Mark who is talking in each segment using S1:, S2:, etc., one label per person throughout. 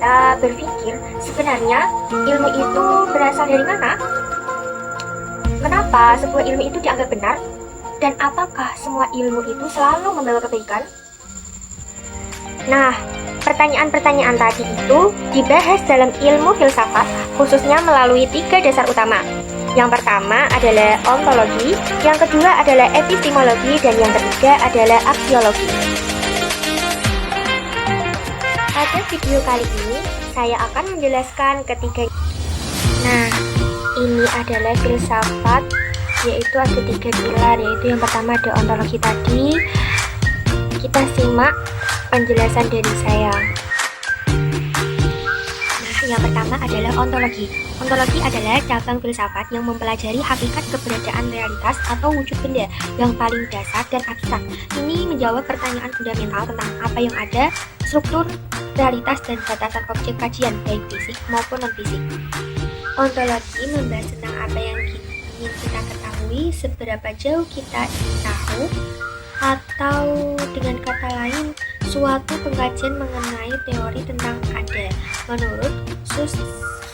S1: kita berpikir sebenarnya ilmu itu berasal dari mana? Kenapa sebuah ilmu itu dianggap benar? Dan apakah semua ilmu itu selalu membawa kebaikan? Nah, pertanyaan-pertanyaan tadi itu dibahas dalam ilmu filsafat, khususnya melalui 3 dasar utama. Yang pertama adalah ontologi, yang kedua adalah epistemologi, dan yang ketiga adalah aksiologi. Pada video kali ini, saya akan menjelaskan ketiga. Nah, ini adalah filsafat, yaitu ada 3 pilar, yaitu yang pertama ada ontologi tadi. Kita simak penjelasan dari saya. Nah, yang pertama adalah ontologi. Ontologi adalah cabang filsafat yang mempelajari hakikat keberadaan realitas atau wujud benda yang paling dasar dan abstrak. Ini menjawab pertanyaan fundamental tentang apa yang ada, struktur, realitas, dan batasan objek kajian, baik fisik maupun non-fisik. Ontologi membahas tentang apa yang ingin kita ketahui, seberapa jauh kita ingin tahu, atau dengan kata lain, suatu pengkajian mengenai teori tentang ada, menurut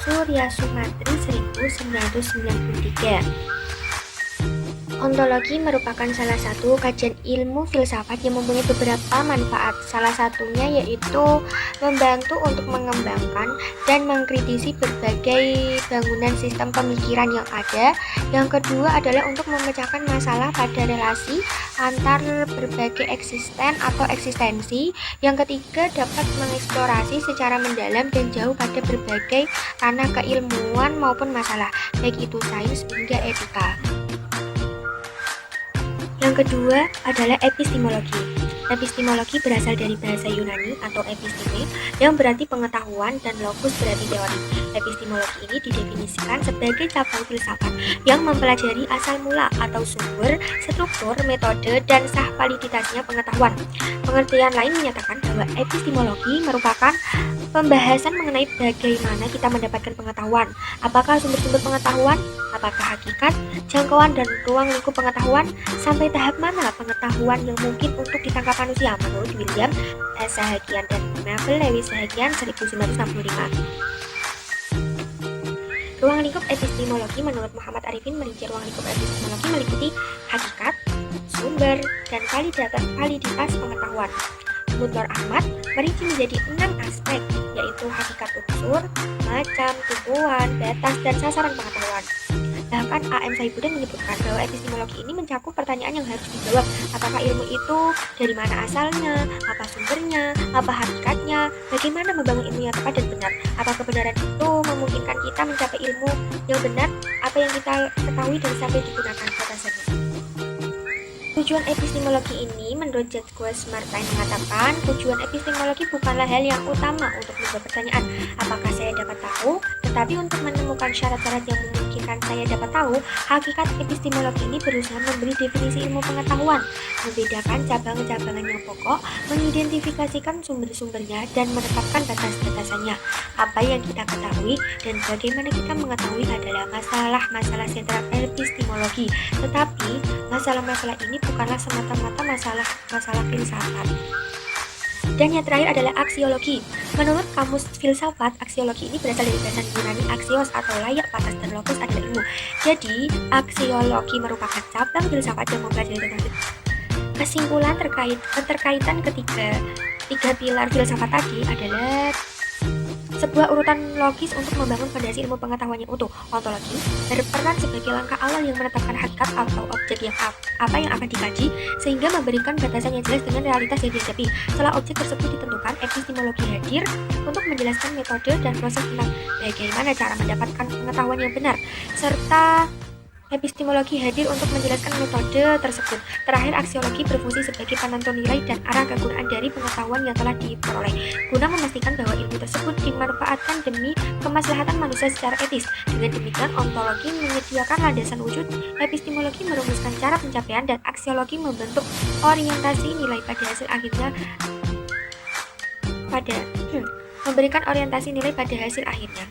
S1: Surya Sumantri 1993. Ontologi merupakan salah satu kajian ilmu filsafat yang mempunyai beberapa manfaat. Salah satunya yaitu membantu untuk mengembangkan dan mengkritisi berbagai bangunan sistem pemikiran yang ada. Yang kedua adalah untuk memecahkan masalah pada relasi antar berbagai eksisten atau eksistensi. Yang ketiga dapat mengeksplorasi secara mendalam dan jauh pada berbagai ranah keilmuan maupun masalah, baik itu sains hingga etika. Yang kedua adalah epistemologi. Epistemologi berasal dari bahasa Yunani atau episteme yang berarti pengetahuan dan logos berarti teori. Epistemologi ini didefinisikan sebagai cabang filsafat yang mempelajari asal mula atau sumber, struktur, metode, dan sah validitasnya pengetahuan. Pengertian lain menyatakan bahwa epistemologi merupakan pembahasan mengenai bagaimana kita mendapatkan pengetahuan, apakah sumber-sumber pengetahuan, apakah hakikat, jangkauan dan ruang lingkup pengetahuan, sampai tahap mana pengetahuan yang mungkin untuk ditangkap manusia, menurut William S. Sahakian dan Mabel Lewis Sahakian 1965. Ruang lingkup epistemologi menurut Muhammad Arifin merinci ruang lingkup epistemologi meliputi hakikat, sumber, dan validitas pengetahuan. Mutlar Ahmad merinci menjadi 6 aspek, yaitu hakikat unsur, macam, tumbuhan, batas, dan sasaran pengetahuan. Bahkan A.M. Saifuddin menyebutkan bahwa epistemologi ini mencakup pertanyaan yang harus dijawab. Apakah ilmu itu dari mana asalnya, apa sumbernya, apa hakikatnya, bagaimana membangun ilmu yang tepat dan benar, apa kebenaran itu memungkinkan kita mencapai ilmu yang benar, apa yang kita ketahui dan sampai digunakan batasannya. Tujuan epistemologi ini menurut Jacques Martin mengatakan tujuan epistemologi bukanlah hal yang utama untuk menjawab pertanyaan apakah saya dapat tahu, tetapi untuk menemukan syarat-syarat yang memungkinkan saya dapat tahu. Hakikat epistemologi ini berusaha memberi definisi ilmu pengetahuan, membedakan cabang-cabangan yang pokok, mengidentifikasikan sumber-sumbernya, dan menetapkan batas-batasannya. Apa yang kita ketahui dan bagaimana kita mengetahui adalah masalah-masalah sentral epistemologi, tetapi masalah-masalah ini bukanlah semata-mata masalah filsafat. Dan yang terakhir adalah aksiologi. Menurut kamus filsafat, aksiologi ini berasal dari bahasa Yunani aksios atau layak, batas, dan logos adalah ilmu. Jadi, aksiologi merupakan cabang filsafat yang mempelajari tentang kesimpulan keterkaitan tiga pilar filsafat tadi adalah sebuah urutan logis untuk membangun fondasi ilmu pengetahuan yang utuh. Ontologi berperan sebagai langkah awal yang menetapkan hakikat atau objek yang apa yang akan dikaji, sehingga memberikan batasan yang jelas dengan realitas yang dihadapi. Setelah objek tersebut ditentukan, epistemologi hadir untuk menjelaskan metode dan proses tentang bagaimana cara mendapatkan pengetahuan yang benar, serta epistemologi hadir untuk menjelaskan metode tersebut. Terakhir, aksiologi berfungsi sebagai penentu nilai dan arah kegunaan dari pengetahuan yang telah diperoleh, guna memastikan bahwa ilmu tersebut dimanfaatkan demi kemaslahatan manusia secara etis. Dengan demikian, ontologi menyediakan landasan wujud, epistemologi merumuskan cara pencapaian, dan aksiologi membentuk orientasi nilai pada hasil akhirnya memberikan orientasi nilai pada hasil akhirnya.